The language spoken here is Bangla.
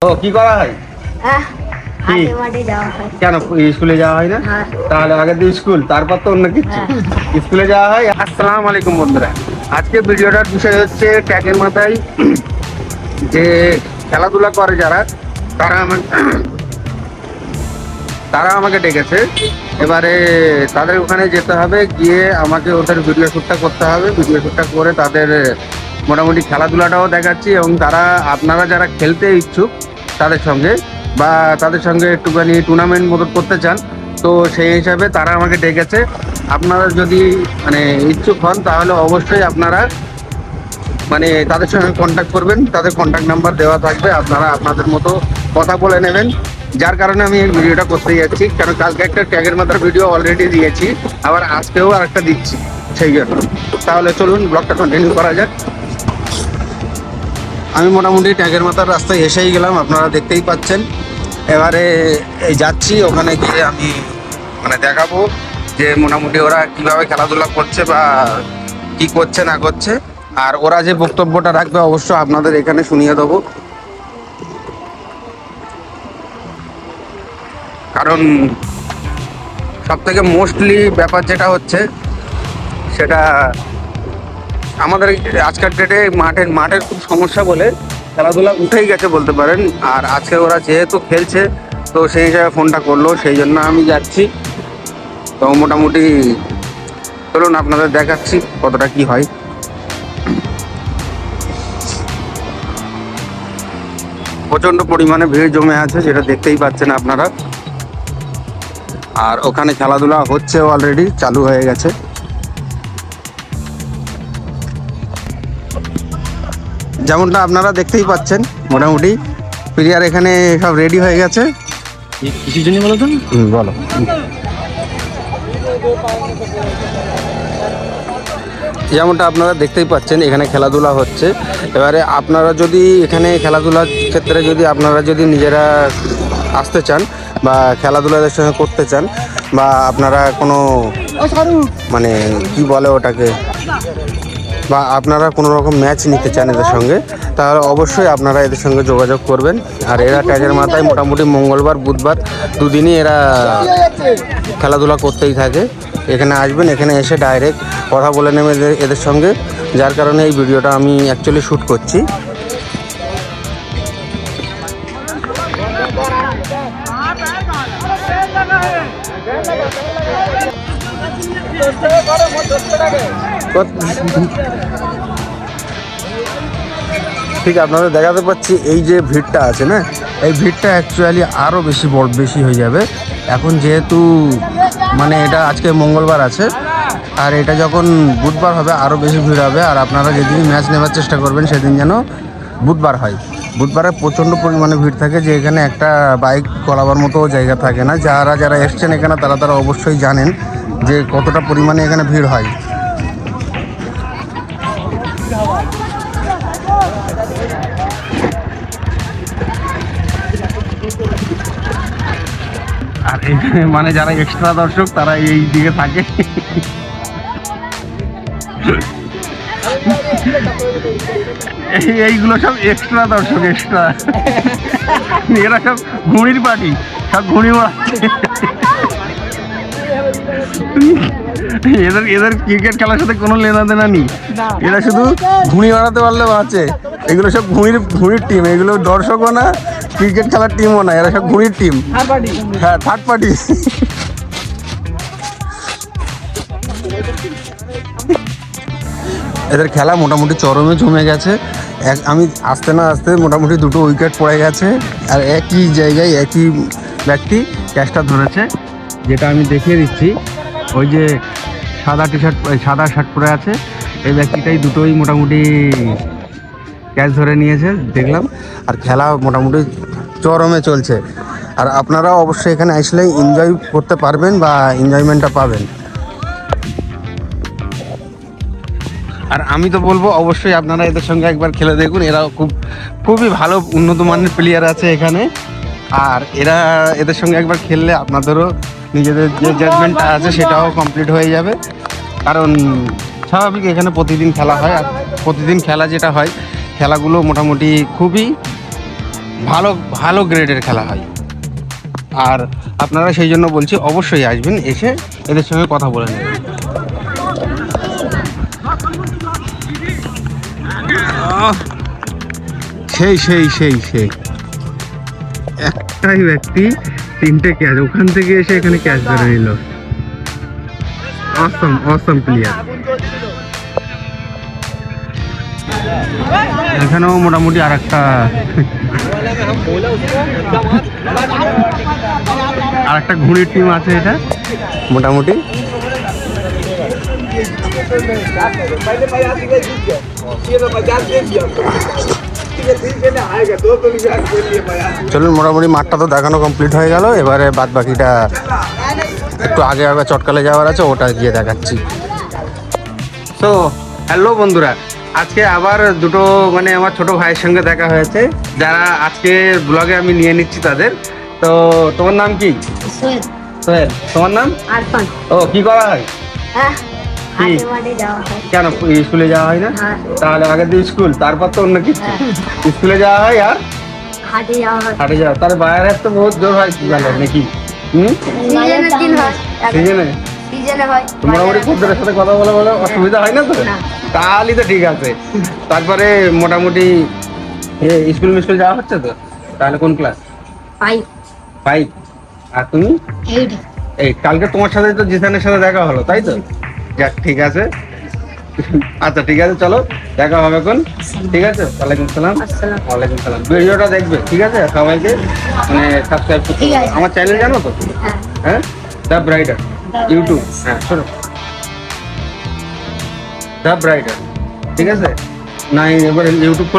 ও কি করা হয়? কি কেন স্কুলে যাওয়া হয় না? তাহলে আগে তো স্কুল, তারপর তো অন্য কিছু। স্কুলে যাওয়া হয়। আসসালামু আলাইকুম বন্ধুরা, আজকে ভিডিওটার বিষয় হচ্ছে ট্যাগের মাথায় যে খেলাধুলা করে যারা, তারা আমাকে ডেকেছে। এবারে তাদের ওখানে যেতে হবে, গিয়ে আমাকে ওদের ভিডিও শ্যুটটা করতে হবে। ভিডিও শ্যুটটা করে তাদের মোটামুটি খেলাধুলাটাও দেখাচ্ছি, এবং তারা আপনারা যারা খেলতে ইচ্ছুক তাদের সঙ্গে বা তাদের সঙ্গে একটুখানি টুর্নামেন্ট মতো করতে চান, তো সেই হিসাবে তারা আমাকে ডেকেছে। আপনারা যদি মানে ইচ্ছুক হন তাহলে অবশ্যই আপনারা মানে তাদের সঙ্গে কন্ট্যাক্ট করবেন। তাদের কন্ট্যাক্ট নাম্বার দেওয়া থাকবে, আপনারা আপনাদের মতো কথা বলে নেবেন। যার কারণে আমি এই ভিডিওটা করতে যাচ্ছি, কারণ কালকে একটা ট্যাগের মাথার ভিডিও অলরেডি দিয়েছি, আবার আজকেও আরেকটা দিচ্ছি সেই জন্য। তাহলে চলুন ব্লগটা কন্টিনিউ করা যাক। আমি মোটামুটি ট্যাগের মাথার রাস্তায় এসেই গেলাম, আপনারা দেখতেই পাচ্ছেন। এবারে এই যাচ্ছি, ওখানে গিয়ে আমি মানে দেখাবো যে মোটামুটি ওরা কিভাবে খেলাধুলা করছে বা কি করছে না করছে। আর ওরা যে বক্তব্যটা রাখবে অবশ্য আপনাদের এখানে শুনিয়ে দেবো, কারণ সব থেকে মোস্টলি ব্যাপার যেটা হচ্ছে সেটা আমাদের আজকের ডেটে মাঠের খুব সমস্যা বলে খেলাধুলা উঠেই গেছে বলতে পারেন। আর আজকে ওরা যেহেতু খেলছে, তো সেই হিসাবে ফোনটা করলো, সেই জন্য আমি যাচ্ছি। তো মোটামুটি চলুন আপনাদের দেখাচ্ছি কতটা কি হয়। প্রচণ্ড পরিমাণে ভিড় জমে আছে, যেটা দেখতেই পাচ্ছেন আপনারা। আর ওখানে খেলাধুলা হচ্ছে, অলরেডি চালু হয়ে গেছে। যেমনটা আপনারা দেখতেই পাচ্ছেন, মোটামুটি প্লেয়ার এখানে সব রেডি হয়ে গেছে। কিসের জন্য বলো তো? বলো। যেমনটা আপনারা দেখতেই পাচ্ছেন এখানে খেলাধুলা হচ্ছে। এবারে আপনারা যদি এখানে খেলাধুলার ক্ষেত্রে যদি আপনারা যদি নিজেরা আসতে চান বা খেলাধুলাদের সঙ্গে করতে চান, বা আপনারা কোনো মানে কি বলে ওটাকে, বা আপনারা কোনো রকম ম্যাচ নিতে চান এদের সঙ্গে, তাহলে অবশ্যই আপনারা এদের সঙ্গে যোগাযোগ করবেন। আর এরা ট্যাগের মাথায় মোটামুটি মঙ্গলবার বুধবার দুদিনই এরা খেলাধুলা করতেই থাকে। এখানে আসবেন, এখানে এসে ডাইরেক্ট কথা বলে নেবেন এদের সঙ্গে, যার কারণে এই ভিডিওটা আমি অ্যাকচুয়ালি শ্যুট করছি। ঠিক আপনাদের দেখাতে পাচ্ছি, এই যে ভিড়টা আছে না, এই ভিড়টা অ্যাকচুয়ালি আরও বেশি হয়ে যাবে এখন, যেহেতু মানে এটা আজকে মঙ্গলবার আছে, আর এটা যখন বুধবার হবে আরও বেশি ভিড় হবে। আর আপনারা যেদিন ম্যাচ নেওয়ার চেষ্টা করবেন সেদিন যেন বুধবার হয়। বুধবারে প্রচণ্ড পরিমাণে ভিড় থাকে, যে এখানে একটা বাইক করাবার মতো জায়গা থাকে না। যারা এসছেন এখানে তারা অবশ্যই জানেন যে কতটা পরিমাণে এখানে ভিড় হয়। আর এখানে মানে যারা এক্সট্রা দর্শক তারা এই দিকে থাকে। এইগুলো সব এক্সট্রা দর্শক, এক্সট্রা। এরা সব ঘুড়ির পার্টি, সব ঘুড়ি ওড়াচ্ছে। এদের ক্রিকেট খেলার সাথে কোনো লেনাদেনা নেই, এরা শুধু ঘুড়ি ওড়াতে পারলে বাঁচে। এগুলো সব ঘুড়ির টিম, এগুলো দর্শকও না, ক্রিকেট খেলার টিমও না, এরা সব ঘুড়ির টিম। হ্যাঁ, থার্ড পার্টি। এদের খেলা মোটামুটি চরমে জমে গেছে। আমি আসতে না আসতে মোটামুটি 2টো উইকেট পড়ে গেছে, আর একই জায়গায় একই ব্যক্তি ক্যাচটা ধরেছে, যেটা আমি দেখিয়ে দিচ্ছি। ওই যে সাদা শার্ট পরে আছে, এই ব্যক্তিটাই দুটোই মোটামুটি ক্যাচ ধরে নিয়েছে দেখলাম। আর খেলা মোটামুটি চরমে চলছে। আর আপনারাও অবশ্যই এখানে আসলে এনজয় করতে পারবেন বা এনজয়মেন্টটা পাবেন। আর আমি তো বলবো অবশ্যই আপনারা এদের সঙ্গে একবার খেলে দেখুন, এরা খুবই ভালো উন্নত মানের প্লেয়ার আছে এখানে। আর এদের সঙ্গে একবার খেললে আপনাদেরও নিজেদের যে জাজমেন্টটা আছে সেটাও কমপ্লিট হয়ে যাবে। কারণ স্বাভাবিক এখানে প্রতিদিন খেলা হয়, আর প্রতিদিন খেলা যেটা হয় খেলাগুলো মোটামুটি খুবই ভালো ভালো গ্রেডের খেলা হয়। আর আপনারা সেই জন্য বলছি অবশ্যই আসবেন, এসে এদের সঙ্গে কথা বলে নেবেন। সেই সেই সেই সেই একটাই ব্যক্তি 3টে ক্যাচ ওখান থেকে এসে এখানে ক্যাচ ধরে নিল। অসম অসম প্লেয়ার। এখানেও মোটামুটি আর একটা ঘুড়ির টিম আছে এটা মোটামুটি। চলুন, মোটামুটি মাঠটা তো দেখানো কমপ্লিট হয়ে গেল। এবারে বাদ বাকিটা একটু আগে আগে চটকালে যাওয়ার আছে, ওটা গিয়ে দেখাচ্ছি। তো হ্যালো বন্ধুরা, আজকে আবার দুটো মানে আমার ছোট ভাইয়ের সঙ্গে দেখা হয়েছে, যারা আজকে ব্লগে আমি নিয়ে নিচ্ছি তাদের। তো তোমার নাম কি? সোহেল। সোহেল। তোমার নাম? আরফান। ও, কি করা হয়? হ্যাঁ, কি? হাটে মাঠে যাওয়া হয়। কেন স্কুলে যাওয়া হয় না? হ্যাঁ। তাহলে আগে দিয়ে স্কুল, তারপর তো অন্য কিছু। স্কুলে যাওয়া হয় আর হাটে যাওয়া হয়। হাটে যাওয়া, তাহলে বাইরে তো বহুত জোর হয় গেলে নাকি? সিজনের দিন হয়। সিজনে সিজনে হয়। মোটামুটি খদ্দের সাথে কথা বলে বলে অসুবিধা হয় না তো? না। তাহলে তো ঠিক আছে। তারপরে মোটামুটি স্কুল মিস্কুল যাওয়া হচ্ছে তো? তাহলে কোন ক্লাস? 5 5। আর তুমি? 8 এই কালকে তোমার সাথে তো জিসানের সাথে দেখা হলো, তাই তো? যাক, ঠিক আছে। আচ্ছা ঠিক আছে, চলো দেখা হবে এখন। ঠিক আছে, ওয়ালাইকুম সালাম। আসসালাম। ওয়ালাইকুম সালাম। ভিডিওটা দেখবে, ঠিক আছে? সবাইকে মানে সাবস্ক্রাইব করতে ঠিক হবে। আছে। আমার চ্যানেল জানো তো? হ্যাঁ। হ্যাঁ, দ্য ব্রাইডার ইউটিউব। হ্যাঁ, শোনো, দ্য ব্রাইডার, ঠিক আছে? না, এবার ইউটিউব খোলা